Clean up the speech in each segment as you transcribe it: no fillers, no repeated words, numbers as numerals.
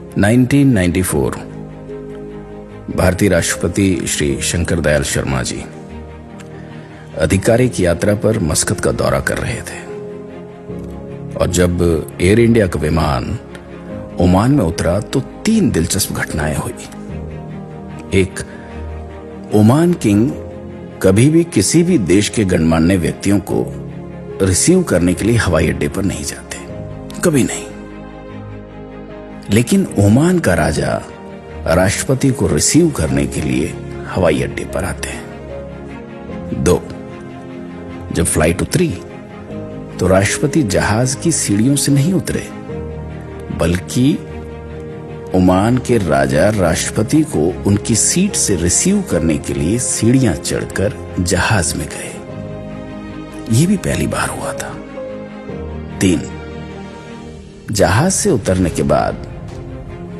1994 भारतीय राष्ट्रपति श्री शंकर दयाल शर्मा जी आधिकारिक यात्रा पर मस्कत का दौरा कर रहे थे और जब एयर इंडिया का विमान ओमान में उतरा तो 3 दिलचस्प घटनाएं हुई। एक, ओमान किंग कभी भी किसी भी देश के गणमान्य व्यक्तियों को रिसीव करने के लिए हवाई अड्डे पर नहीं जाते, कभी नहीं। लेकिन ओमान का राजा राष्ट्रपति को रिसीव करने के लिए हवाई अड्डे पर आते हैं। 2, जब फ्लाइट उतरी तो राष्ट्रपति जहाज की सीढ़ियों से नहीं उतरे, बल्कि ओमान के राजा राष्ट्रपति को उनकी सीट से रिसीव करने के लिए सीढ़ियां चढ़कर जहाज में गए। यह भी पहली बार हुआ था। 3, जहाज से उतरने के बाद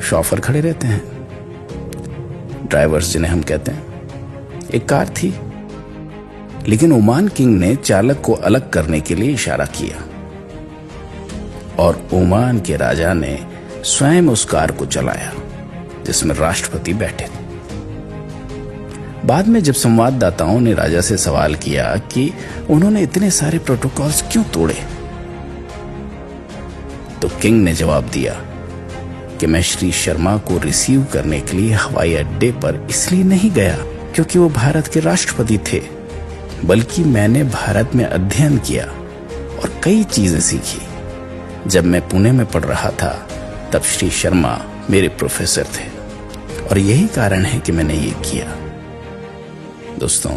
शॉफर खड़े रहते हैं, ड्राइवर्स जिन्हें हम कहते हैं। एक कार थी, लेकिन ओमान किंग ने चालक को अलग करने के लिए इशारा किया और ओमान के राजा ने स्वयं उस कार को चलाया जिसमें राष्ट्रपति बैठे थे। बाद में जब संवाददाताओं ने राजा से सवाल किया कि उन्होंने इतने सारे प्रोटोकॉल्स क्यों तोड़े, तो किंग ने जवाब दिया कि मैं श्री शर्मा को रिसीव करने के लिए हवाई अड्डे पर इसलिए नहीं गया क्योंकि वो भारत के राष्ट्रपति थे, बल्कि मैंने भारत में अध्ययन किया और कई चीजें सीखी। जब मैं पुणे में पढ़ रहा था तब श्री शर्मा मेरे प्रोफेसर थे और यही कारण है कि मैंने ये किया। दोस्तों,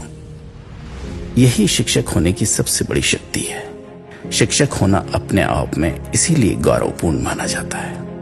यही शिक्षक होने की सबसे बड़ी शक्ति है। शिक्षक होना अपने आप में इसीलिए गौरवपूर्ण माना जाता है।